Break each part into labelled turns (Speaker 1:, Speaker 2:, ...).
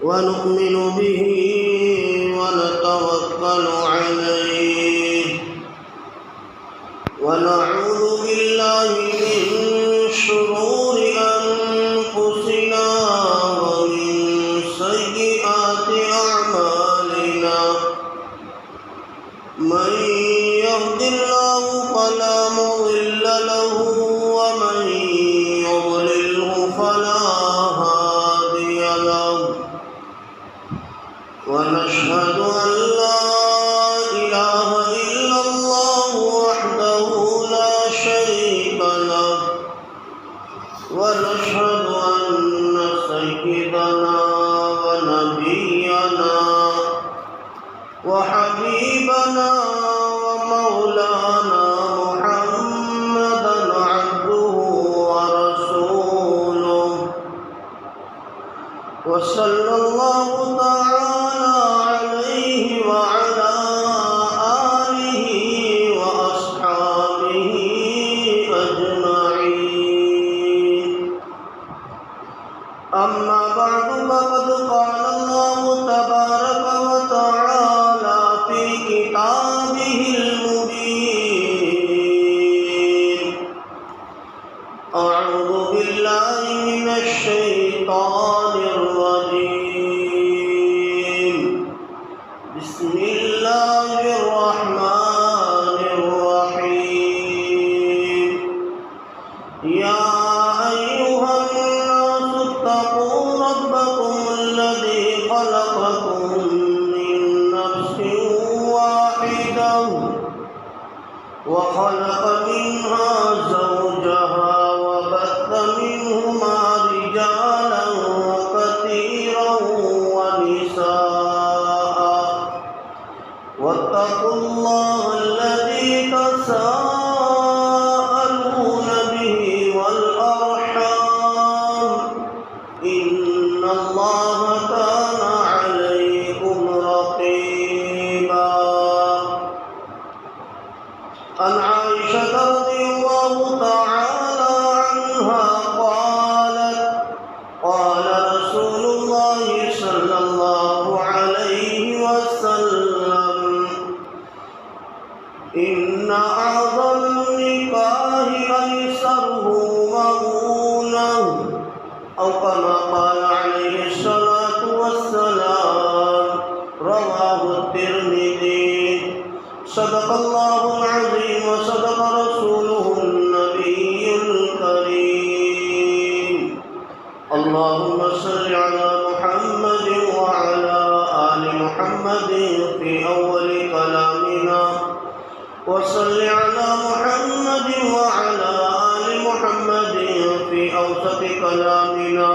Speaker 1: ونؤمن به ونتوكل عليه ونعوذ بالله من شرور أنفسنا ومن سيئات أعمالنا من يهد الله فلا مضل له ومن يضلله فلا هادي له ونشهد أن لا إله إلا الله وحده لا شريك له ونشهد أن سيدنا ونبينا وحبيبنا ومولانا محمدا عبده ورسوله وصلى الله تعالى عليه وعلى آله وأصحابه أجمعين أما بعد فقد قال الله تبارك وتعالى في كتابه المبين أعوذ بالله من الشيطان الرجيم بسم الله الرحمن الرحيم يا أيها الناس اتقوا ربكم الذي خلقكم من نفس واحدة وخلق منها زوجها وبث منهما رجالا كثيرا ونساء واتقوا الله الذي تساءلون به والأرحام إن الله كان عليكم رقيبا عن عائشة رضي الله تعالى عنها قالت قال رسول الله صلى الله عليه وسلم إن أعظم النكاح أيسره مؤونة أو كما قال عليه الصلاة والسلام رواه الترمذي صدق الله العظيم وصدق رسوله النبي الكريم اللهم صل على محمد وعلى آل محمد في أول كلامنا وصل على محمد وعلى آل محمد في أوسط كلامنا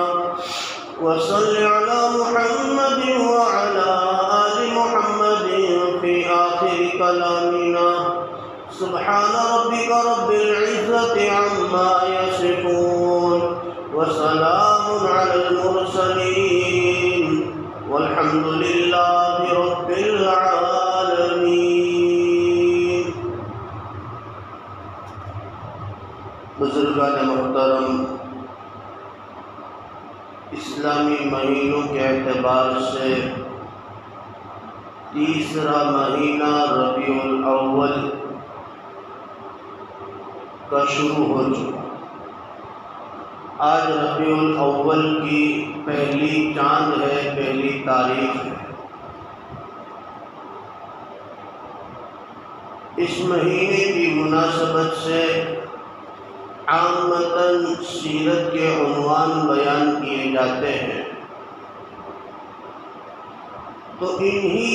Speaker 1: وصل على محمد وعلى آل محمد في آخر كلامنا سبحان ربك رب العزة عما يصفون وسلام على المرسلين والحمد لله رب العالمين بزرگان محترم، اسلامی مہینوں کے اعتبار سے تیسرا مہینہ ربیع الاول کا شروع ہو چکا۔ آج ربیع الاول کی پہلی چاند ہے، پہلی تاریخ ہے۔ اس مہینے کی مناسبت سے عامتاً سیرت کے عنوان بیان کیے جاتے ہیں، تو انہی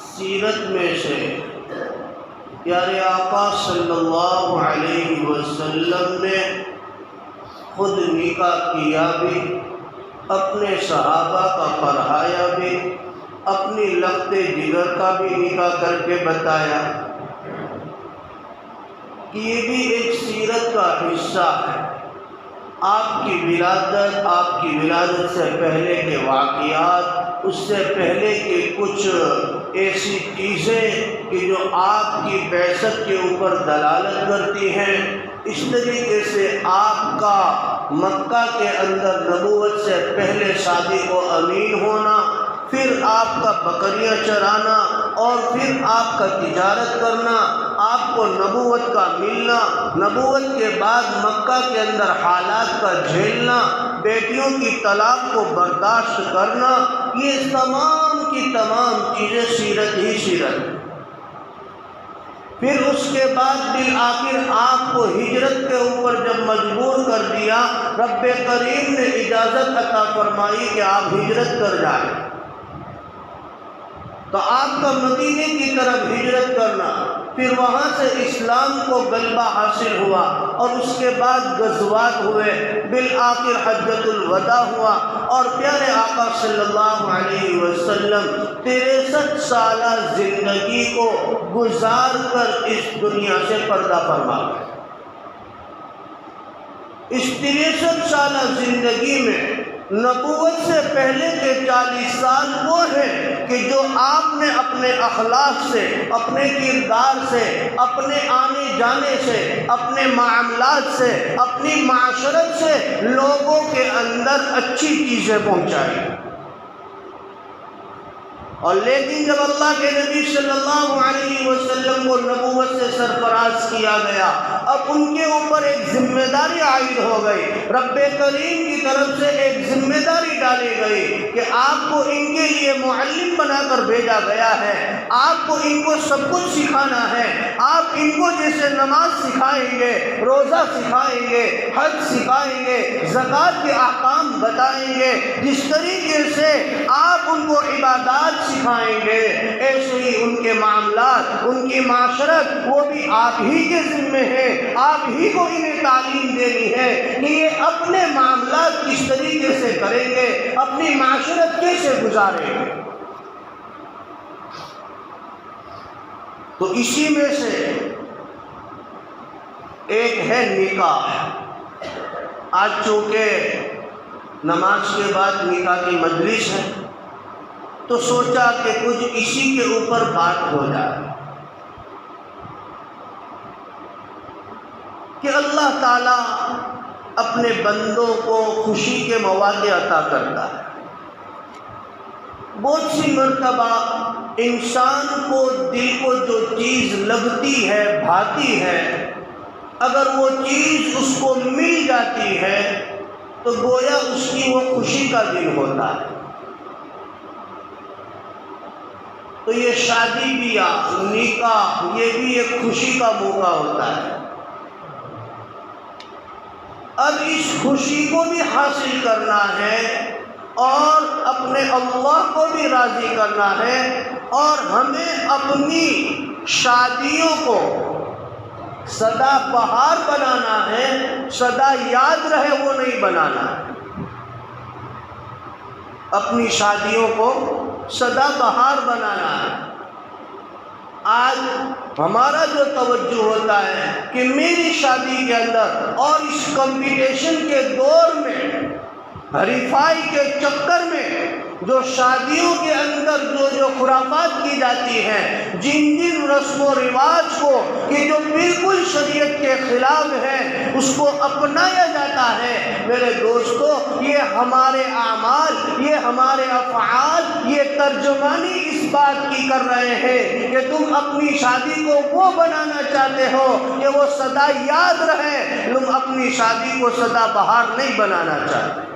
Speaker 1: سیرت میں سے پیارے آقا صلی اللہ علیہ وسلم نے خود نکاح کیا بھی، اپنے صحابہ کا پڑھایا بھی، اپنی لخت جگر کا بھی نکاح کر کے بتایا کہ یہ بھی ایک سیرت کا حصہ ہے۔ آپ کی ولادت سے پہلے کے واقعات، اس سے پہلے کے کچھ ایسی چیزیں کہ جو آپ کی بعثت کے اوپر دلالت کرتی ہیں، اس طریقے سے آپ کا مکہ کے اندر نبوت سے پہلے صادق و امین ہونا، پھر آپ کا بکریاں چرانا اور پھر آپ کا تجارت کرنا، آپ کو نبوت کا ملنا، نبوت کے بعد مکہ کے اندر حالات کا جھیلنا، بیٹیوں کی طلاق کو برداشت کرنا، یہ تمام کی تمام چیزیں سیرت ہی سیرت۔ پھر اس کے بعد بالآخر آپ کو ہجرت کے اوپر جب مجبور کر دیا، رب کریم نے اجازت عطا فرمائی کہ آپ ہجرت کر جائیں، تو آپ کا مدینے کی طرف ہجرت کرنا، پھر وہاں سے اسلام کو غلبہ حاصل ہوا اور اس کے بعد غزوات ہوئے، بالآخر حجۃ الوداع ہوا اور پیارے آقا صلی اللہ علیہ وسلم 63 سالہ زندگی کو گزار کر اس دنیا سے پردہ فرما گئے۔ اس 63 سالہ زندگی میں نبوت سے پہلے کے 40 سال وہ ہیں کہ جو آپ نے اپنے اخلاق سے، اپنے کردار سے، اپنے آنے جانے سے، اپنے معاملات سے، اپنی معاشرت سے لوگوں کے اندر اچھی چیزیں پہنچائی۔ اور لیکن جب اللہ کے نبی صلی اللہ علیہ وسلم کو نبوت سے سرفراز کیا گیا، اب ان کے اوپر ایک ذمہ داری عائد ہو گئی، رب کریم کی طرف سے ایک ذمہ داری ڈالی گئی کہ آپ کو ان کے لیے معلم بنا کر بھیجا گیا ہے، آپ کو ان کو سب کچھ سکھانا ہے، آپ ان کو جیسے نماز سکھائیں گے، روزہ سکھائیں گے، حج سکھائیں گے، زکوٰۃ کے احکام بتائیں گے، جس طریقے سے آپ ان کو عبادات سکھائیں گے، ایسے ہی ان کے معاملات، ان کی معاشرت، وہ بھی آپ ہی کے ذمے ہیں، آپ ہی کو انہیں تعلیم دینی ہے کہ یہ اپنے معاملات کس طریقے سے کریں گے، اپنی معاشرت کیسے گزاریں گے۔ تو اسی میں سے ایک ہے نکاح۔ آج چونکہ نماز کے بعد نکاح کی مجلس ہے تو سوچا کہ کچھ اسی کے اوپر بات ہو جائے کہ اللہ تعالیٰ اپنے بندوں کو خوشی کے مواقع عطا کرتا ہے۔ بہت سی مرتبہ انسان کو دل کو جو چیز لگتی ہے، بھاتی ہے، اگر وہ چیز اس کو مل جاتی ہے تو گویا اس کی وہ خوشی کا دن ہوتا ہے۔ تو یہ شادی بیاہ، نکاح، یہ بھی ایک خوشی کا موقع ہوتا ہے۔ اب اس خوشی کو بھی حاصل کرنا ہے اور اپنے اللہ کو بھی راضی کرنا ہے، اور ہمیں اپنی شادیوں کو سدا بہار بنانا ہے، سدا یاد رہے وہ نہیں بنانا ہے۔ اپنی شادیوں کو سدا بہار بنانا ہے۔ آج ہمارا جو توجہ ہوتا ہے کہ میری شادی کے اندر، اور اس کمپٹیشن کے دور میں، حریفائی کے چکر میں جو شادیوں کے اندر جو خرافات کی جاتی ہیں، جن رسم و رواج کو کہ جو بالکل شریعت کے خلاف ہے اس کو اپنایا جاتا ہے، میرے دوستو، یہ ہمارے اعمال، یہ ہمارے افعال، یہ ترجمانی اس بات کی کر رہے ہیں کہ تم اپنی شادی کو وہ بنانا چاہتے ہو کہ وہ سدا یاد رہے، تم اپنی شادی کو سدا بہار نہیں بنانا چاہتے۔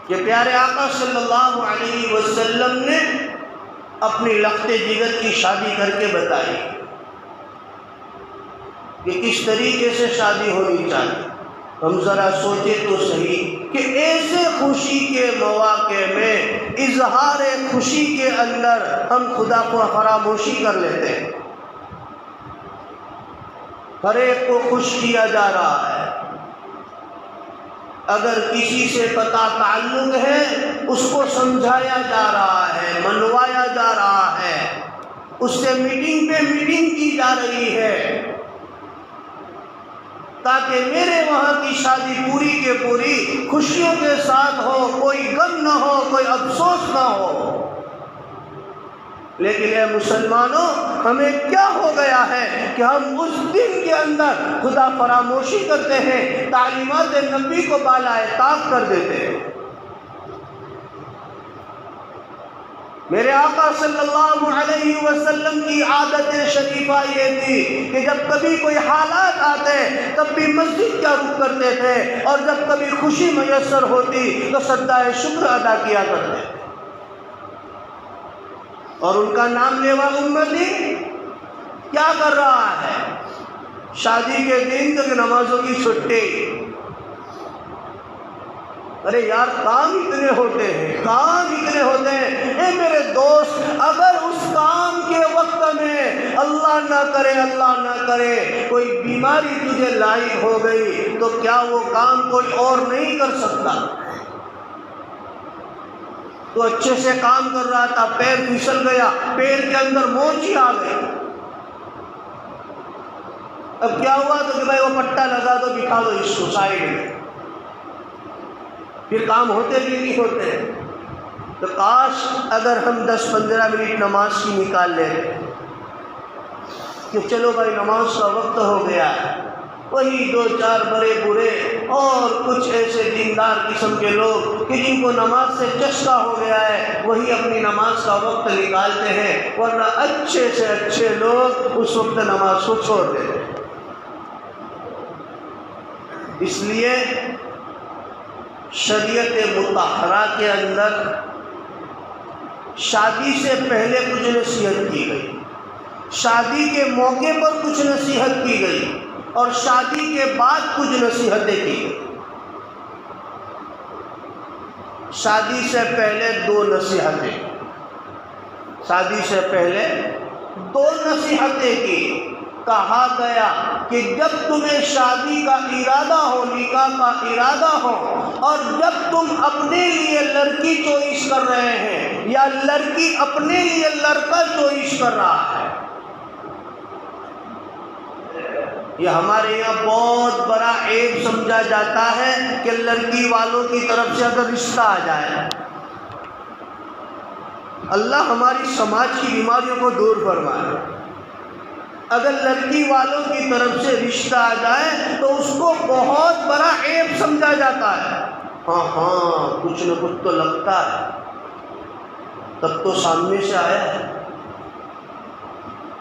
Speaker 1: کہ پیارے آقا صلی اللہ علیہ وسلم نے اپنی لخت جگر کی شادی کر کے بتائی کہ کس طریقے سے شادی ہونی چاہیے۔ ہم ذرا سوچے تو صحیح کہ ایسے خوشی کے مواقع میں، اظہار خوشی کے اندر ہم خدا کو فراموشی کر لیتے ہیں۔ ہر ایک کو خوش کیا جا رہا ہے، اگر کسی سے قطع تعلق ہے اس کو سمجھایا جا رہا ہے، منوایا جا رہا ہے، اس سے میٹنگ پہ میٹنگ کی جا رہی ہے تاکہ میرے وہاں کی شادی پوری کے پوری خوشیوں کے ساتھ ہو، کوئی غم نہ ہو، کوئی افسوس نہ ہو۔ لیکن اے مسلمانوں، ہمیں کیا ہو گیا ہے کہ ہم اس دن کے اندر خدا فراموشی کرتے ہیں، تعلیمات نبی کو بالائے طاق کر دیتے ہیں۔ میرے آقا صلی اللہ علیہ وسلم کی عادت شریفہ یہ تھی کہ جب کبھی کوئی حالات آتے تب بھی مسجد کا رخ کرتے تھے، اور جب کبھی خوشی میسر ہوتی تو سجدہ شکر ادا کیا کرتے تھے۔ اور ان کا نام لیوا امتی کیا کر رہا ہے؟ شادی کے دن تک نمازوں کی چھٹی۔ ارے یار، کام اتنے ہوتے ہیں، کام اتنے ہوتے ہیں۔ اے میرے دوست، اگر اس کام کے وقت میں اللہ نہ کرے کوئی بیماری تجھے لاحق ہو گئی تو کیا وہ کام کوئی اور نہیں کر سکتا؟ تو اچھے سے کام کر رہا تھا، پیر پھسل گیا، پیر کے اندر موچی آ گئی۔ اب کیا ہوا؟ تو کہ بھائی وہ پٹا لگا دو، بٹھا دو اس کو سائڈ میں، پھر کام ہوتے بھی نہیں ہوتے۔ تو کاش اگر ہم 10-15 منٹ نماز کی نکال لیں کہ چلو بھائی نماز کا وقت ہو گیا ہے، وہی 2-4 بڑے برے اور کچھ ایسے دیندار قسم کے لوگ کہ جن کو نماز سے چسکا ہو گیا ہے، وہی اپنی نماز کا وقت نکالتے ہیں، ورنہ اچھے سے اچھے لوگ اس وقت نماز کو چھوڑ دیتے ہیں۔ اس لیے شریعت مطہرہ کے اندر شادی سے پہلے کچھ نصیحت کی گئی، شادی کے موقع پر کچھ نصیحت کی گئی، اور شادی کے بعد کچھ نصیحتیں کی گئی۔ شادی سے پہلے 2 نصیحتیں، شادی سے پہلے 2 نصیحتیں کی۔ کہا گیا کہ جب تمہیں شادی کا ارادہ ہو، نکاح کا ارادہ ہو، اور جب تم اپنے لیے لڑکی چوائس کر رہے ہیں یا لڑکی اپنے لیے لڑکا چوائس کر رہا ہے، یہ ہمارے یہاں بہت بڑا عیب سمجھا جاتا ہے کہ لڑکی والوں کی طرف سے اگر رشتہ آ جائے، اللہ ہماری سماج کی بیماریوں کو دور فرمائے، اگر لڑکی والوں کی طرف سے رشتہ آ جائے تو اس کو بہت بڑا عیب سمجھا جاتا ہے۔ ہاں کچھ نہ کچھ تو لگتا ہے، تب تو سامنے سے آیا ہے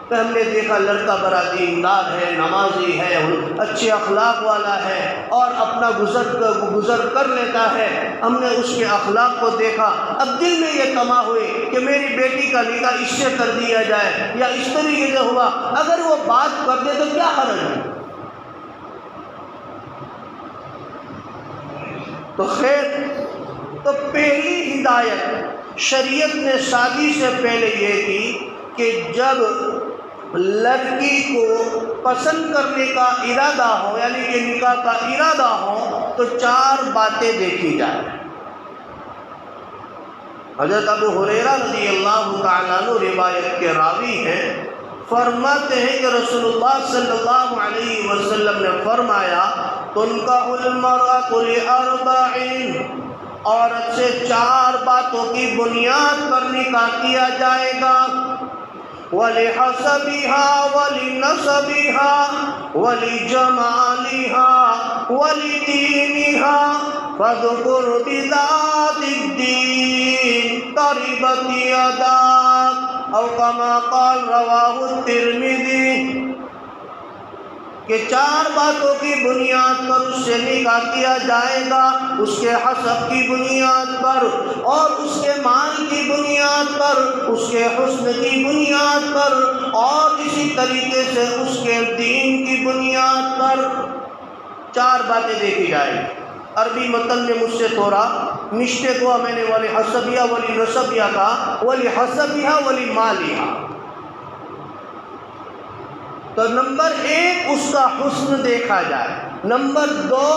Speaker 1: کہ ہم نے دیکھا لڑکا بڑا دیندار ہے، نمازی ہے، اچھے اخلاق والا ہے، اور اپنا گزر کر لیتا ہے۔ ہم نے اس کے اخلاق کو دیکھا، اب دل میں یہ تما ہوئی کہ میری بیٹی کا نکاح اس سے کر دیا جائے یا اس طریقے سے ہوا۔ اگر وہ بات کر دے تو کیا حرج ہے؟ تو خیر، تو پہلی ہدایت شریعت نے شادی سے پہلے یہ کی کہ جب لڑکی کو پسند کرنے کا ارادہ ہو، یعنی کہ نکاح کا ارادہ ہو، تو 4 باتیں دیکھی جائیں۔ حضرت ابو ہریرہ رضی اللہ تعالیٰ عنہ روایت کے راوی ہیں، فرماتے ہیں کہ رسول اللہ صلی اللہ علیہ وسلم نے فرمایا، تنکح المرأۃ لأربع، عورت سے 4 باتوں کی بنیاد پر نکاح کیا جائے گا، وَلِحَسَبِهَا وَلِنَسَبِهَا وَلِجَمَالِهَا وَلِدِينِهَا فَاذْكُرْ بِذَاتِ الدِّينِ تَرِبَتْ يَدَاكَ أَوْ كَمَا قَالَ رَوَاهُ التِّرْمِذِي، کہ 4 باتوں کی بنیاد پر اس سے نکاح کیا جائے گا، اس کے حسب کی بنیاد پر، اور اس کے مال کی بنیاد پر، اس کے حسن کی بنیاد پر، اور اسی طریقے سے اس کے دین کی بنیاد پر 4 باتیں دیکھی جائیں گی۔ عربی متن میں مجھ سے تھوڑا مسٹیک ہوا، میں نے وَلِحَسَبِهَا وَلِنَسَبِهَا کہا، وَلِحَسَبِهَا وَلِمَالِهَا۔ تو نمبر 1 اس کا حسن دیکھا جائے، نمبر 2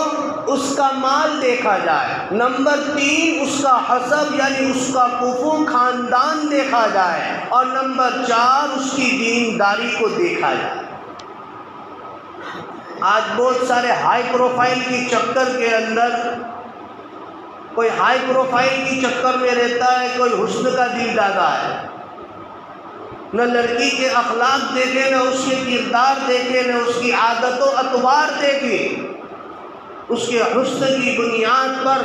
Speaker 1: اس کا مال دیکھا جائے، نمبر 3 اس کا حسب یعنی اس کا کفو خاندان دیکھا جائے، اور نمبر 4 اس کی دینداری کو دیکھا جائے۔ آج بہت سارے ہائی پروفائل کی چکر کے اندر، کوئی ہائی پروفائل کی چکر میں رہتا ہے، کوئی حسن کا دل دادا ہے، نہ لڑکی کے اخلاق دیکھے، نہ اس کے کردار دیکھے، نہ اس کی عادت و اطوار دیکھے، اس کے حسن کی بنیاد پر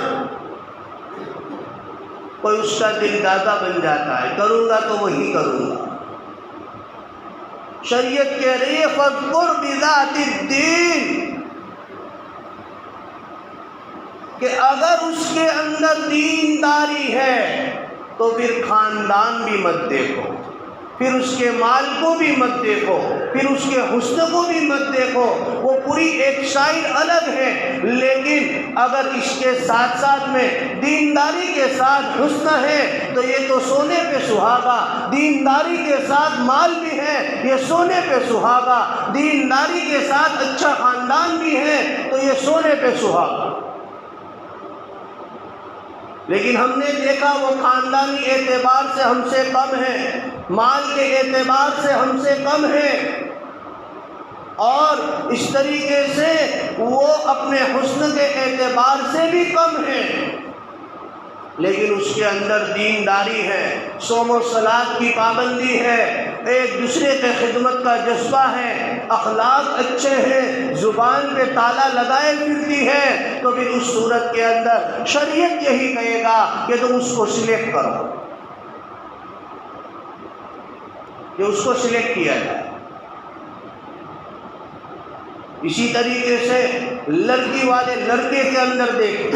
Speaker 1: کوئی اس کا دل دادا بن جاتا ہے، کروں گا تو وہی کروں گا۔ شریعت کہہ رہی ہے فَاذْكُرْ بِذَاتِ الدِّينِ، کہ اگر اس کے اندر دینداری ہے تو پھر خاندان بھی مت دیکھو، پھر اس کے مال کو بھی مت دیکھو، پھر اس کے حسن کو بھی مت دیکھو، وہ پوری ایک سائڈ الگ ہے، لیکن اگر اس کے ساتھ ساتھ میں دینداری کے ساتھ حسن ہے تو یہ تو سونے پہ سہاگا، دینداری کے ساتھ مال بھی ہے یہ سونے پہ سہاگا، دینداری کے ساتھ اچھا خاندان بھی ہے تو یہ سونے پہ سہاگا۔ لیکن ہم نے دیکھا وہ خاندانی اعتبار سے ہم سے کم ہے، مال کے اعتبار سے ہم سے کم ہے، اور اس طریقے سے وہ اپنے حسن کے اعتبار سے بھی کم ہے، لیکن اس کے اندر دینداری ہے، صوم و صلاۃ کی پابندی ہے، ایک دوسرے کے خدمت کا جذبہ ہے، اخلاق اچھے ہیں، زبان پہ تالا لگائے پھرتی ہے، تو پھر اس صورت کے اندر شریعت یہی کہے گا کہ تم اس کو سلیکٹ کرو، کہ اس کو سلیکٹ کیا جائے۔ اسی طریقے سے لڑکی والے لڑکے کے اندر دیکھیں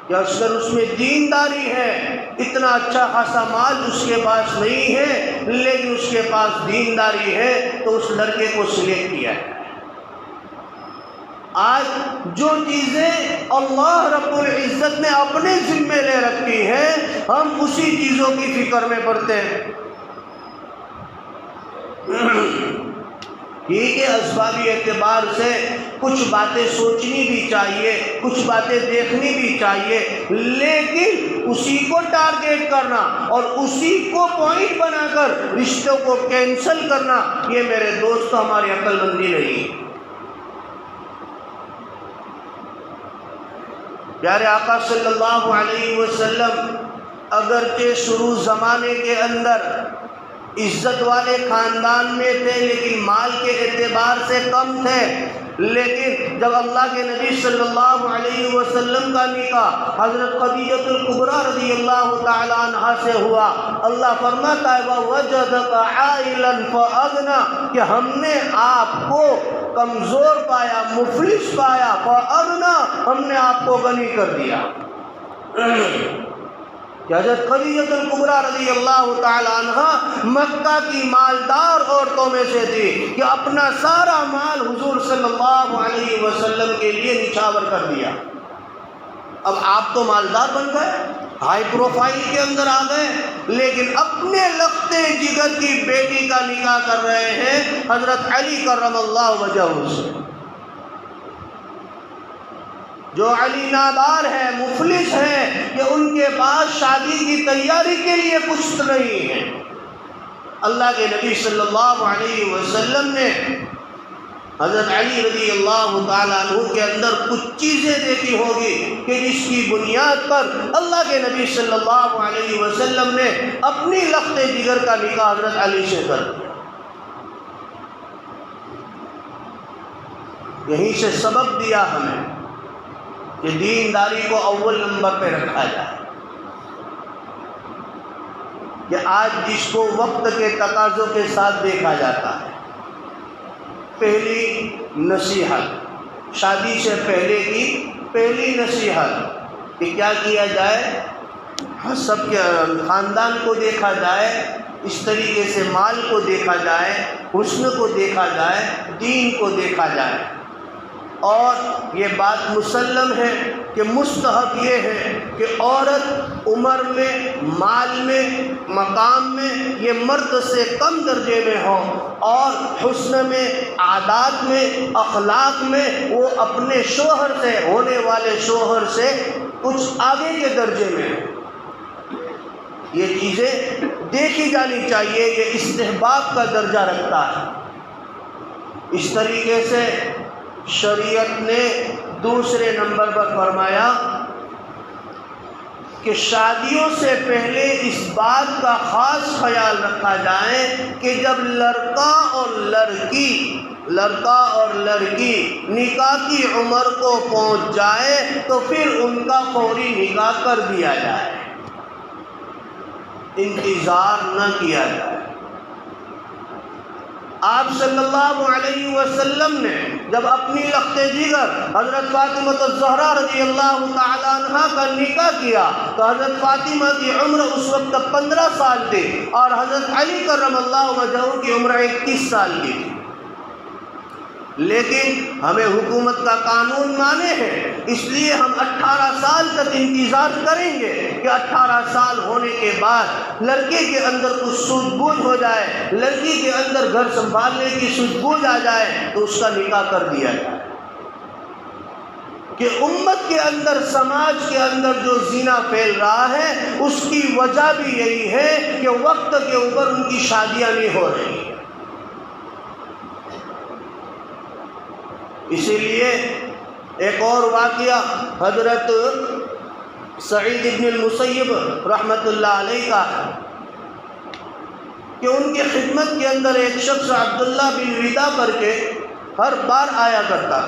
Speaker 1: کہ اکثر اس میں دینداری ہے، اتنا اچھا خاصا مال اس کے پاس نہیں ہے لیکن اس کے پاس دینداری ہے تو اس لڑکے کو سلیکٹ کیا ہے۔ آج جو چیزیں اللہ رب العزت نے اپنے ذمے لے رکھی ہے ہم اسی چیزوں کی فکر میں پڑتے ہیں۔ ٹھیک ہے، اسبابی اعتبار سے کچھ باتیں سوچنی بھی چاہیے، کچھ باتیں دیکھنی بھی چاہیے، لیکن اسی کو ٹارگیٹ کرنا اور اسی کو پوائنٹ بنا کر رشتوں کو کینسل کرنا، یہ میرے دوست ہماری عقل مندی نہیں۔ پیارے آقا صلی اللہ علیہ وسلم اگرچہ شروع زمانے کے اندر عزت والے خاندان میں تھے لیکن مال کے اعتبار سے کم تھے، لیکن جب اللہ کے نبی صلی اللہ علیہ وسلم کا نکاح حضرت خدیجہ الکبریٰ رضی اللہ تعالی عنہا سے ہوا، اللہ فرماتا ہے وَوَجَدَكَ عَائِلًا فَأَغْنَىٰ، کہ ہم نے آپ کو کمزور پایا، مفلس پایا، فَأَغْنَىٰ، ہم نے آپ کو غنی کر دیا۔ کہ حضرت خدیجہ الکبریٰ رضی اللہ تعالی عنہ مکہ کی مالدار عورتوں میں سے تھی کہ اپنا سارا مال حضور صلی اللہ علیہ وسلم کے لیے نچھاور کر دیا۔ اب آپ تو مالدار بن گئے، ہائی پروفائل کے اندر آ گئے، لیکن اپنے لخت جگر کی بیٹی کا نکاح کر رہے ہیں حضرت علی کرم اللہ وجہہ سے، جو علی نادار ہے، مفلس ہے، کہ ان کے پاس شادی کی تیاری کے لیے کچھ نہیں ہے۔ اللہ کے نبی صلی اللہ علیہ وسلم نے حضرت علی رضی اللہ تعالیٰ عنہ کے اندر کچھ چیزیں دیکھی ہوگی کہ جس کی بنیاد پر اللہ کے نبی صلی اللہ علیہ وسلم نے اپنی لخت جگر کا نکاح حضرت علی سے کر دیا۔ یہیں سے سبب دیا ہمیں کہ دینداری کو اول نمبر پہ رکھا جائے، کہ آج جس کو وقت کے تقاضوں کے ساتھ دیکھا جاتا ہے، پہلی نصیحت شادی سے پہلے کی پہلی نصیحت کہ کیا کیا جائے، سب کے خاندان کو دیکھا جائے، اس طریقے سے مال کو دیکھا جائے، حسن کو دیکھا جائے، دین کو دیکھا جائے۔ اور یہ بات مسلم ہے کہ مستحب یہ ہے کہ عورت عمر میں، مال میں، مقام میں یہ مرد سے کم درجے میں ہو، اور حسن میں، عادات میں، اخلاق میں وہ اپنے شوہر سے، ہونے والے شوہر سے کچھ آگے کے درجے میں ہو۔ یہ چیزیں دیکھی جانی چاہیے، یہ استحباب کا درجہ رکھتا ہے۔ اس طریقے سے شریعت نے دوسرے نمبر پر فرمایا کہ شادیوں سے پہلے اس بات کا خاص خیال رکھا جائے کہ جب لڑکا اور لڑکی نکاح کی عمر کو پہنچ جائے تو پھر ان کا فوری نکاح کر دیا جائے، انتظار نہ کیا جائے۔ آپ صلی اللہ علیہ وسلم نے جب اپنی لخت جگر حضرت فاطمہ الزہرا رضی اللہ تعالی عنہ کا نکاح کیا تو حضرت فاطمہ کی عمر اس وقت 15 سال تھی اور حضرت علی کرم اللہ وجہہ کی عمر 21 سال کی تھی، لیکن ہمیں حکومت کا قانون مانے ہیں، اس لیے ہم 18 سال تک انتظار کریں گے کہ 18 سال ہونے کے بعد لڑکے کے اندر کچھ سوجھ بوجھ ہو جائے، لڑکی کے اندر گھر سنبھالنے کی سوجھ بوجھ آ جائے تو اس کا نکاح کر دیا جائے۔ کہ امت کے اندر، سماج کے اندر جو زنا پھیل رہا ہے اس کی وجہ بھی یہی ہے کہ وقت کے اوپر ان کی شادیاں نہیں ہو رہی ہیں۔ اسی لیے ایک اور واقعہ حضرت سعید بن المسیب رحمۃ اللہ علیہ کا ہے کہ ان کی خدمت کے اندر ایک شخص عبداللہ بن ودا کر کے ہر بار آیا کرتا،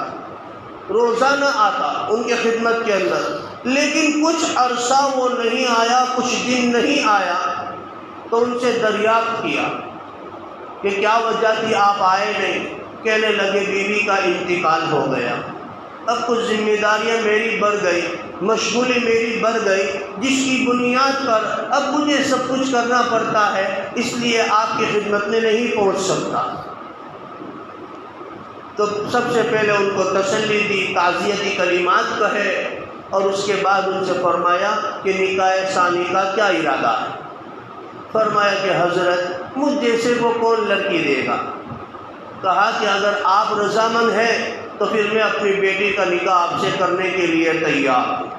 Speaker 1: روزانہ آتا ان کی خدمت کے اندر، لیکن کچھ عرصہ وہ نہیں آیا، کچھ دن نہیں آیا تو ان سے دریافت کیا کہ کیا وجہ تھی آپ آئے نہیں؟ کہنے لگے بیوی کا انتقال ہو گیا، اب کچھ ذمہ داریاں میری بڑھ گئی، مشغولی میری بڑھ گئی، جس کی بنیاد پر اب مجھے سب کچھ کرنا پڑتا ہے، اس لیے آپ کی خدمت میں نہیں پہنچ سکتا۔ تو سب سے پہلے ان کو تسلی دی، تعزیتی کلمات کہے اور اس کے بعد ان سے فرمایا کہ نکاح ثانی کا کیا ارادہ ہے؟ فرمایا کہ حضرت مجھ جیسے وہ کون لڑکی دے گا؟ کہا کہ اگر آپ رضامند ہیں تو پھر میں اپنی بیٹی کا نکاح آپ سے کرنے کے لیے تیار ہوں۔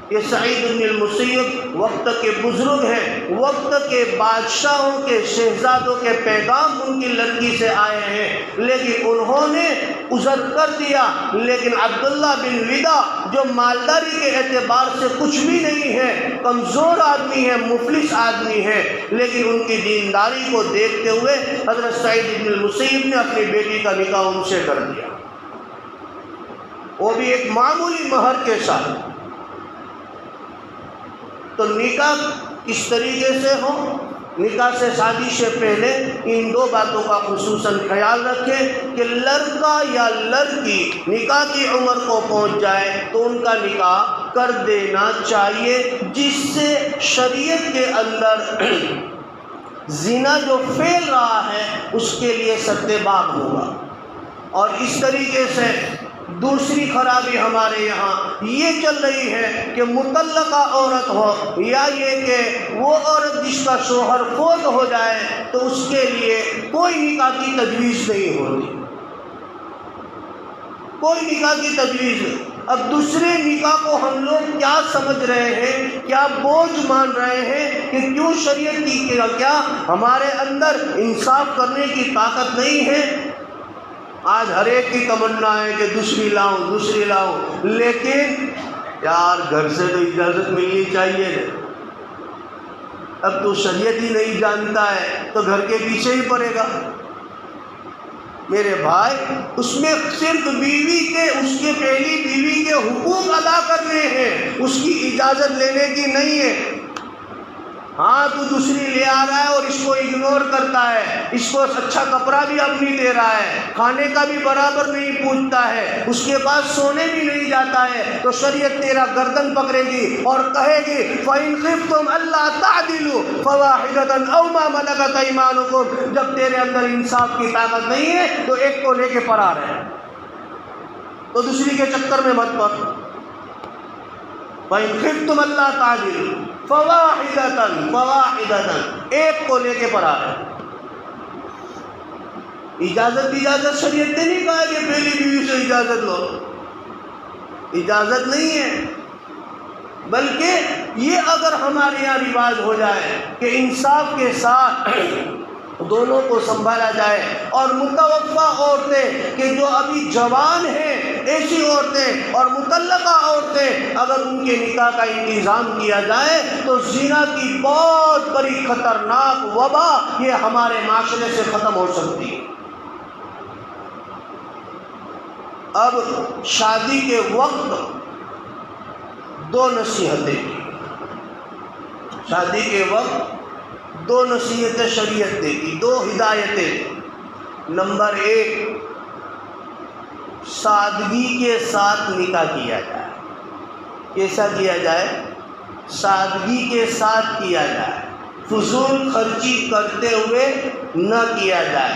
Speaker 1: یہ سعید بن المسیب وقت کے بزرگ ہیں، وقت کے بادشاہوں کے شہزادوں کے پیغام ان کی لڑکی سے آئے ہیں، لیکن انہوں نے عذر کر دیا۔ لیکن عبداللہ بن ودا جو مالداری کے اعتبار سے کچھ بھی نہیں ہے، کمزور آدمی ہے، مفلس آدمی ہے، لیکن ان کی دینداری کو دیکھتے ہوئے حضرت سعید بن المسیب نے اپنی بیٹی کا نکاح ان سے کر دیا، وہ بھی ایک معمولی مہر کے ساتھ۔ تو نکاح کس طریقے سے ہو؟ نکاح سے شادی سے پہلے ان دو باتوں کا خصوصاً خیال رکھیں کہ لڑکا یا لڑکی نکاح کی عمر کو پہنچ جائے تو ان کا نکاح کر دینا چاہیے، جس سے شریعت کے اندر زنا جو پھیل رہا ہے اس کے لیے سد باب ہوگا۔ اور اس طریقے سے دوسری خرابی ہمارے یہاں یہ چل رہی ہے کہ مطلقہ عورت ہو یا یہ کہ وہ عورت جس کا شوہر فوت ہو جائے تو اس کے لیے کوئی نکاح کی تجویز نہیں ہوتی، کوئی نکاح کی تجویز نہیں۔ اب دوسرے نکاح کو ہم لوگ کیا سمجھ رہے ہیں، کیا بوجھ مان رہے ہیں کہ کیوں شریعت کی کیا ہمارے اندر انصاف کرنے کی طاقت نہیں ہے؟ آج ہر ایک کی تمنا ہے کہ دوسری لاؤں، لیکن یار گھر سے تو اجازت ملنی چاہیے۔ اب تو شریعت ہی نہیں جانتا ہے تو گھر کے پیچھے ہی پڑے گا۔ میرے بھائی، اس میں صرف بیوی کے، اس کے پہلی بیوی کے حقوق ادا کرنے ہیں، اس کی اجازت لینے کی نہیں ہے۔ ہاں تو دوسری لے آ رہا ہے اور اس کو اگنور کرتا ہے، اس کو اچھا کپڑا بھی اب نہیں دے رہا ہے، کھانے کا بھی برابر نہیں پوچھتا ہے، اس کے پاس سونے بھی نہیں جاتا ہے، تو شریعت تیرا گردن پکڑے گی اور کہے گی فَإِنْ خِفْتُمْ أَلَّا تَعْدِلُوا فَوَاحِدَةً أَوْ مَا مَلَكَتْ أَيْمَانُكُمْ۔ جب تیرے اندر انصاف کی طاقت نہیں ہے تو ایک کو لے کے فرار ہے، تو دوسری کے چکر میں مت پڑ۔ فَإِنْ خِفْتُمْ أَلَّا تَعْدِلُوا فواحدۃ، ایک کو لے کے فرار ہے۔ اجازت شریعت نے نہیں کہا کہ پہلی بیوی سے اجازت لو، اجازت نہیں ہے، بلکہ یہ اگر ہمارے یہاں رواج ہو جائے کہ انصاف کے ساتھ دونوں کو سنبھالا جائے، اور متوفہ عورتیں کہ جو ابھی جوان ہیں ایسی عورتیں اور مطلقہ عورتیں اگر ان کے نکاح کا انتظام کیا جائے تو زنا کی بہت بڑی خطرناک وبا یہ ہمارے معاشرے سے ختم ہو سکتی ہے۔ اب شادی کے وقت دو نصیحتیں کی، شادی کے وقت دو نصیحتیں شریعت نے کی، دو ہدایتیں۔ نمبر 1، سادگی کے ساتھ نکاح کیا جائے۔ کیسا کیا جائے؟ سادگی کے ساتھ کیا جائے، فضول خرچی کرتے ہوئے نہ کیا جائے۔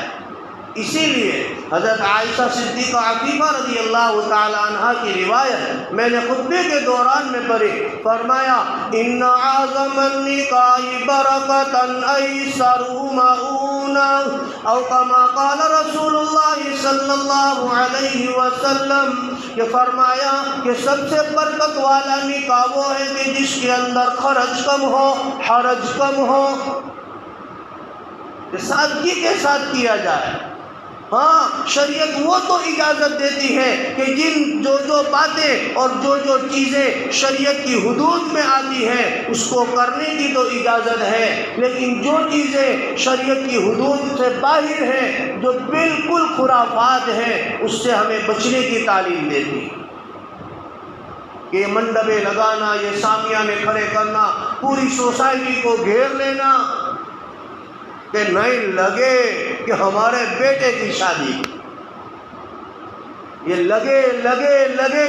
Speaker 1: اسی لیے حضرت عائشہ صدیقہ عفیفہ رضی اللہ تعالی عنہ کی روایت میں نے خطبے کے دوران میں پڑھی، فرمایا ان اعظم النکاح برکتا ایسر مؤونا، او کما قال رسول اللہ صلی اللہ علیہ وسلم، کہ فرمایا کہ سب سے برکت والا نکاح وہ ہے کہ جس کے اندر خرچ کم ہو، حرج کم ہو، کہ سادگی کے ساتھ کیا جائے۔ ہاں، شریعت وہ تو اجازت دیتی ہے کہ جو باتیں اور جو چیزیں شریعت کی حدود میں آتی ہیں اس کو کرنے کی تو اجازت ہے، لیکن جو چیزیں شریعت کی حدود سے باہر ہیں، جو بالکل خرافات ہیں، اس سے ہمیں بچنے کی تعلیم دیتی ہے۔ کہ یہ منڈپیں لگانا، یہ سامیانے کھڑے کرنا، پوری سوسائٹی کو گھیر لینا، کہ نہیں لگے کہ ہمارے بیٹے کی شادی، یہ لگے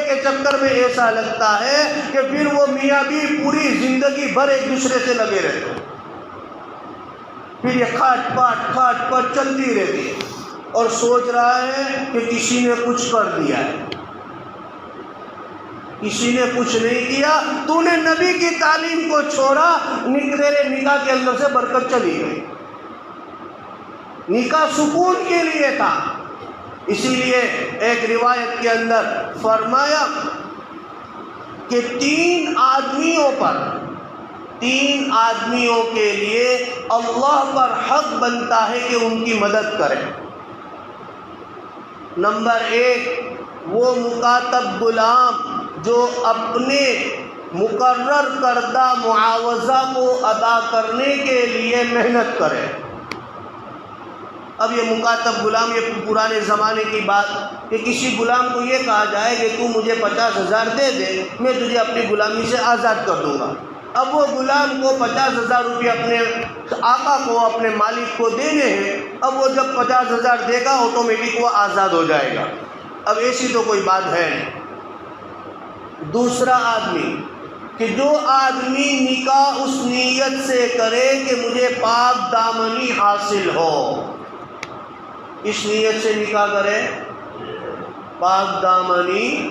Speaker 1: کے چکر میں ایسا لگتا ہے کہ پھر وہ میاں بیوی پوری زندگی بھر ایک دوسرے سے لگے رہتے ہیں، پھر یہ کھاٹ پاٹ چلتی رہتی ہے، اور سوچ رہا ہے کہ کسی نے کچھ کر دیا ہے۔ کسی نے کچھ نہیں کیا، تو نے نبی کی تعلیم کو چھوڑا، تیرے نکاح کے اندر سے برکت چلی گئی۔ نکاح سکون کے لیے تھا، اسی لیے ایک روایت کے اندر فرمایا کہ تین آدمیوں کے لیے اللہ پر حق بنتا ہے کہ ان کی مدد کرے۔ نمبر 1، وہ مکاتب غلام جو اپنے مقرر کردہ معاوضہ کو ادا کرنے کے لیے محنت کرے۔ اب یہ مکاتب غلام، یہ پرانے زمانے کی بات کہ کسی غلام کو یہ کہا جائے کہ تو مجھے 50,000 دے دے، میں تجھے اپنی غلامی سے آزاد کر دوں گا۔ اب وہ غلام کو 50,000 روپے اپنے آقا کو، اپنے مالک کو دینے ہیں۔ اب وہ جب 50,000 دے گا آٹومیٹک وہ آزاد ہو جائے گا۔ اب ایسی تو کوئی بات ہے نہیں۔ دوسرا آدمی، کہ جو آدمی نکاح اس نیت سے کرے کہ مجھے پاک دامنی حاصل ہو، اس نیت سے نکاح کرے پاک دامنی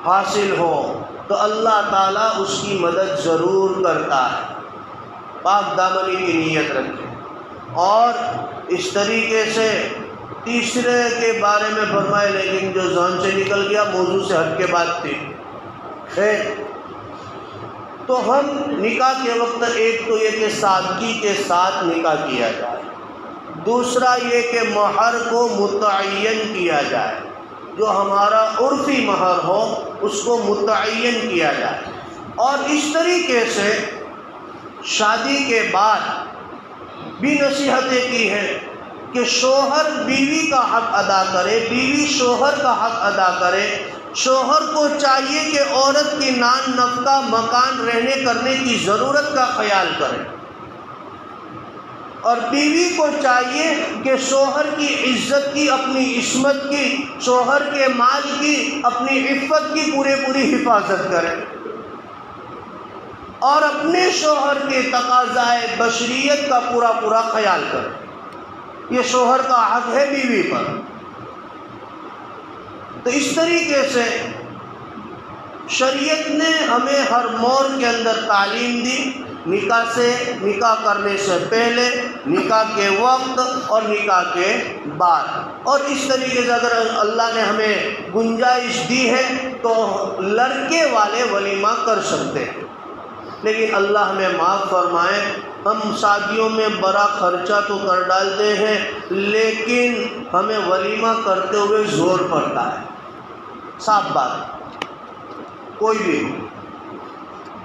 Speaker 1: حاصل ہو، تو اللہ تعالیٰ اس کی مدد ضرور کرتا ہے۔ پاک دامنی کی نیت رکھے۔ اور اس طریقے سے تیسرے کے بارے میں فرمائے، لیکن جو ذہن سے نکل گیا، موضوع سے ہٹ کے بات تھی۔ خیر، تو ہم نکاح کے وقت ایک تو یہ کہ سادگی کے ساتھ نکاح کیا جائے، دوسرا یہ کہ مہر کو متعین کیا جائے، جو ہمارا عرفی مہر ہو اس کو متعین کیا جائے۔ اور اس طریقے سے شادی کے بعد بھی نصیحتیں کی ہیں کہ شوہر بیوی کا حق ادا کرے، بیوی شوہر کا حق ادا کرے۔ شوہر کو چاہیے کہ عورت کی نان نفقہ، مکان، رہنے کرنے کی ضرورت کا خیال کرے، اور بیوی کو چاہیے کہ شوہر کی عزت کی، اپنی عصمت کی، شوہر کے مال کی، اپنی عفت کی پوری حفاظت کرے، اور اپنے شوہر کے تقاضائے بشریت کا پورا خیال کرے۔ یہ شوہر کا حق ہے بیوی پر۔ تو اس طریقے سے شریعت نے ہمیں ہر موڑ کے اندر تعلیم دی، نکاح کرنے سے پہلے، نکاح کے وقت اور نکاح کے بعد۔ اور اس طریقے سے اگر اللہ نے ہمیں گنجائش دی ہے تو لڑکے والے ولیمہ کر سکتے ہیں، لیکن اللہ ہمیں معاف فرمائے، ہم شادیوں میں بڑا خرچہ تو کر ڈالتے ہیں، لیکن ہمیں ولیمہ کرتے ہوئے زور پڑتا ہے۔ صاف بات، کوئی بھی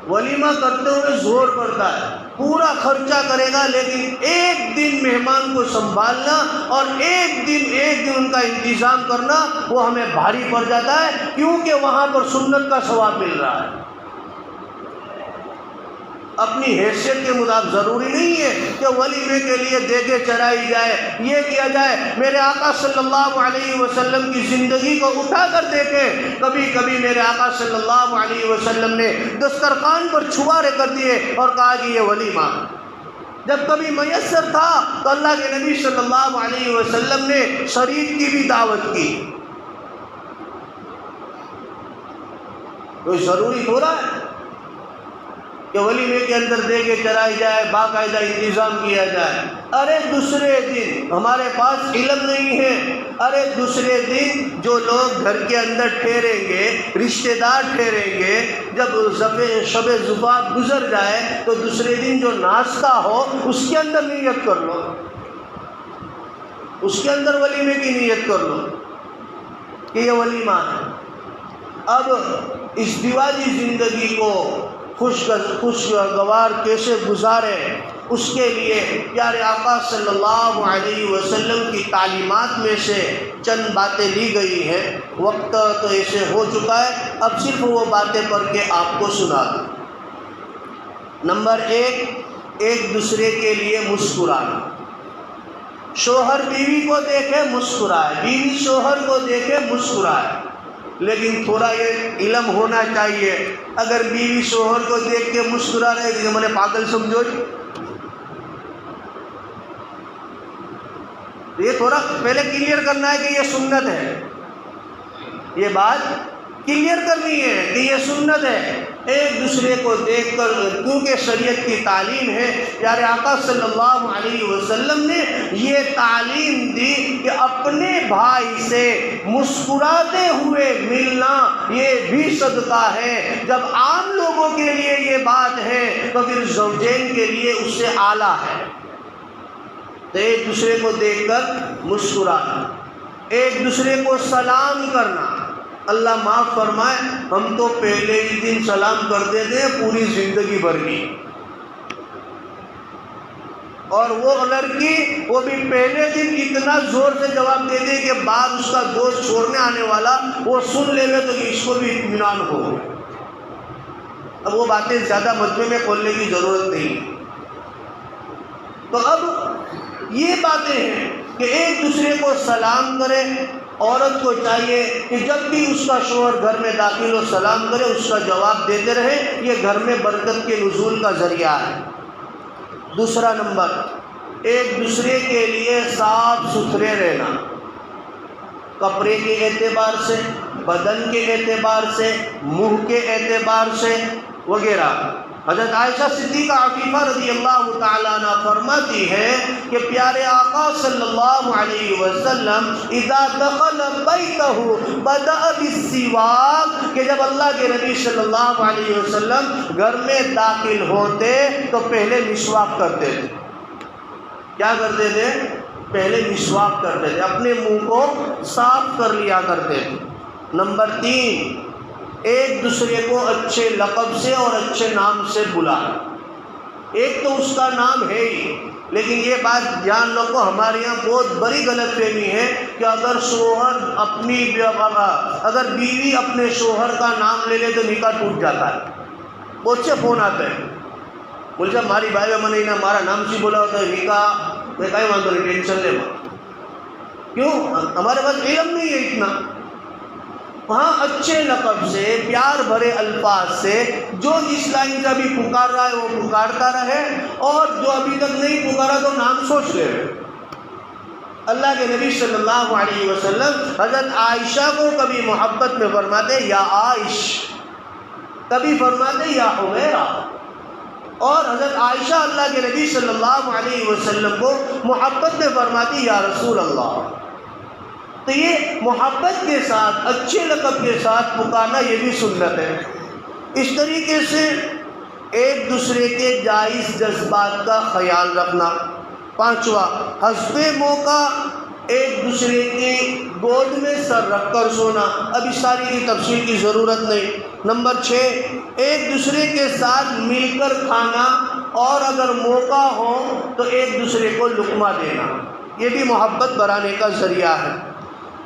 Speaker 1: ولیمہ کرتے ہوئے زور پڑتا ہے، پورا خرچہ کرے گا، لیکن ایک دن مہمان کو سنبھالنا اور ایک دن ان کا انتظام کرنا وہ ہمیں بھاری پڑ جاتا ہے، کیونکہ وہاں پر سنت کا ثواب مل رہا ہے۔ اپنی حیثیت کے مطابق ضروری نہیں ہے کہ ولیمے کے لیے دیگیں چڑھائی جائے، یہ کیا جائے۔ میرے آقا صلی اللہ علیہ وسلم کی زندگی کو اٹھا کر دیکھیں، کبھی کبھی میرے آقا صلی اللہ علیہ وسلم نے دسترخوان پر چھوارے کر دیے اور کہا کہ یہ ولیمہ۔ جب کبھی میسر تھا تو اللہ کے نبی صلی اللہ علیہ وسلم نے شریک کی بھی دعوت کی۔ کوئی ضروری ہو رہا ہے کہ ولیمے کے اندر دیگیں چڑھائی جائے، باقاعدہ انتظام کیا جائے۔ ارے دوسرے دن ہمارے پاس علم نہیں ہے، ارے دوسرے دن جو لوگ گھر کے اندر ٹھہریں گے، رشتہ دار ٹھہریں گے، جب شب زفاف گزر جائے تو دوسرے دن جو ناشتہ ہو اس کے اندر نیت کر لو، اس کے اندر ولیمے کی نیت کر لو کہ یہ ولیمہ ہے۔ اب اس دیوالی زندگی کو خوشگوار کیسے گزارے، اس کے لیے پیارے آقا صلی اللہ علیہ وسلم کی تعلیمات میں سے چند باتیں لی گئی ہیں۔ وقت تو ایسے ہو چکا ہے، اب صرف وہ باتیں پڑھ کے آپ کو سنا دوں۔ نمبر 1، ایک دوسرے کے لیے مسکرانا۔ شوہر بیوی کو دیکھے مسکرائے، بیوی شوہر کو دیکھے مسکرائے، لیکن تھوڑا یہ علم ہونا چاہیے۔ اگر بیوی شوہر کو دیکھ کے مسکرا رہے تو میں نے پاگل سمجھو، یہ تھوڑا پہلے کلیئر کرنا ہے کہ یہ سنت ہے، یہ بات کلیئر کرنی ہے کہ یہ سنت ہے۔ ایک دوسرے کو دیکھ کر، کیونکہ شریعت کی تعلیم ہے، پیارے آقا صلی اللہ علیہ وسلم نے یہ تعلیم دی کہ اپنے بھائی سے مسکراتے ہوئے ملنا یہ بھی صدقہ ہے۔ جب عام لوگوں کے لیے یہ بات ہے تو پھر زوجین کے لیے اس سے اعلیٰ ہے۔ تو ایک دوسرے کو دیکھ کر مسکرانا، ایک دوسرے کو سلام کرنا۔ اللہ معاف فرمائے، ہم تو پہلے ہی دن سلام کر دیتے ہیں پوری زندگی بھر کی، اور وہ لڑکی وہ بھی پہلے دن اتنا زور سے جواب دے دے کہ بعد اس کا دوست چھوڑنے آنے والا وہ سن لے تو کہ اس کو بھی اطمینان ہو۔ اب وہ باتیں زیادہ مجمع میں کھولنے کی ضرورت نہیں۔ تو اب یہ باتیں ہیں کہ ایک دوسرے کو سلام کرے۔ عورت کو چاہیے کہ جب بھی اس کا شوہر گھر میں داخل ہو سلام کرے، اس کا جواب دیتے رہے، یہ گھر میں برکت کے نزول کا ذریعہ ہے۔ دوسرا نمبر، ایک دوسرے کے لیے صاف ستھرے رہنا، کپڑے کے اعتبار سے، بدن کے اعتبار سے، منہ کے اعتبار سے وغیرہ۔ حضرت عائشہ صدیقہ عفیفہ رضی اللہ تعالیٰ عنہ فرماتی ہے کہ پیارے آقا صلی اللہ علیہ وسلم اذا دخل بیتہ بدأ بالسواک، کہ جب اللہ کے نبی صلی اللہ علیہ وسلم گھر میں داخل ہوتے تو پہلے مسواک کرتے تھے۔ کیا کرتے تھے؟ پہلے مسواک کرتے تھے، اپنے منہ کو صاف کر لیا کرتے تھے۔ نمبر 3، ایک دوسرے کو اچھے لقب سے اور اچھے نام سے بلانا۔ ایک تو اس کا نام ہے ہی، لیکن یہ بات جان لو کو ہمارے یہاں بہت بڑی غلط فہمی ہے کہ اگر بیوی اپنے شوہر کا نام لے لے تو نکاح ٹوٹ جاتا ہے۔ بہت سے فون آتے ہیں، بول صاحب ہماری بھائی میں نے ہمارا نام سے بولا ہوتا ہے نکاح میں کہیں مان نہیں، ٹینشن لے کیوں؟ ہمارے پاس علم نہیں ہے اتنا۔ وہاں اچھے لقب سے، پیار بھرے الفاظ سے، جو جس لائن کا بھی پکار رہا ہے وہ پکارتا رہے، اور جو ابھی تک نہیں پکارا تو نام سوچ لے۔ اللہ کے نبی صلی اللہ علیہ وسلم حضرت عائشہ کو کبھی محبت میں فرماتے یا عائش، کبھی فرماتے یا حمیرہ، اور حضرت عائشہ اللہ کے نبی صلی اللہ علیہ وسلم کو محبت میں فرماتی یا رسول اللہ۔ تو یہ محبت کے ساتھ، اچھے لقب کے ساتھ پکارنا یہ بھی سنت ہے۔ اس طریقے سے ایک دوسرے کے جائز جذبات کا خیال رکھنا۔ 5واں، حسب موقع ایک دوسرے کی گود میں سر رکھ کر سونا، اب اس ساری کی تفصیل کی ضرورت نہیں۔ نمبر 6، ایک دوسرے کے ساتھ مل کر کھانا، اور اگر موقع ہو تو ایک دوسرے کو لقمہ دینا، یہ بھی محبت بڑھانے کا ذریعہ ہے۔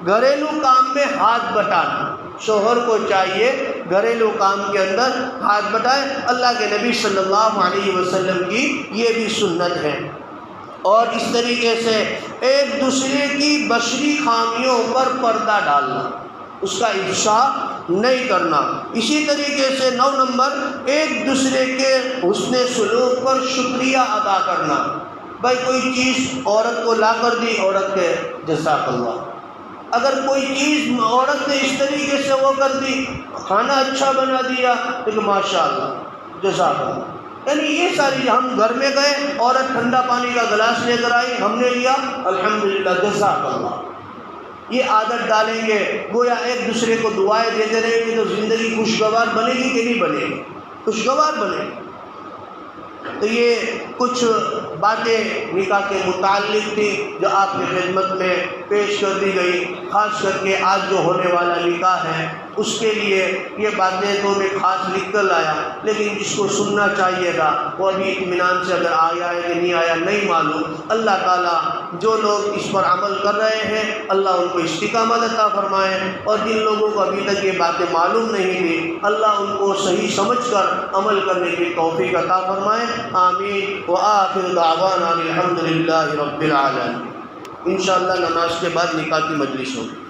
Speaker 1: گھریلو کام میں ہاتھ بٹانا، شوہر کو چاہیے گھریلو کام کے اندر ہاتھ بٹائے، اللہ کے نبی صلی اللہ علیہ وسلم کی یہ بھی سنت ہے۔ اور اس طریقے سے ایک دوسرے کی بشری خامیوں پر پردہ ڈالنا، اس کا افشا نہیں کرنا۔ اسی طریقے سے 9 نمبر، ایک دوسرے کے حسن سلوک پر شکریہ ادا کرنا۔ بھائی کوئی چیز عورت کو لا کر دی، عورت کے جزاک اللہ۔ اگر کوئی چیز عورت نے اس طریقے سے وہ کر دی، کھانا اچھا بنا دیا تو ماشاء اللہ جزاک اللہ۔ یعنی یہ ساری، ہم گھر میں گئے، عورت ٹھنڈا پانی کا گلاس لے کر آئی، ہم نے لیا الحمدللہ جزاک اللہ۔ یہ عادت ڈالیں گے، گویا ایک دوسرے کو دعائیں دیتے رہیں گے تو زندگی خوشگوار بنے گی کہ نہیں بنے گی؟ خوشگوار بنے گی۔ تو یہ کچھ باتیں نکاح کے متعلق تھی جو آپ کی خدمت میں پیش کر دی گئی۔ خاص کر کے آج جو ہونے والا نکاح ہے اس کے لیے یہ باتیں تو میں خاص لکھ کر لایا، لیکن جس کو سننا چاہیے تھا وہ ابھی اطمینان سے اگر آیا ہے کہ نہیں آیا نہیں معلوم۔ اللہ تعالیٰ جو لوگ اس پر عمل کر رہے ہیں اللہ ان کو استقامت عطا فرمائے، اور جن لوگوں کو ابھی تک یہ باتیں معلوم نہیں تھی اللہ ان کو صحیح سمجھ کر عمل کرنے کی توفیق عطا فرمائے۔ آمین۔ وآخر دعوانا الحمدللہ رب العالمین۔ انشاءاللہ نماز کے بعد نکاح کی مجلس ہوگی۔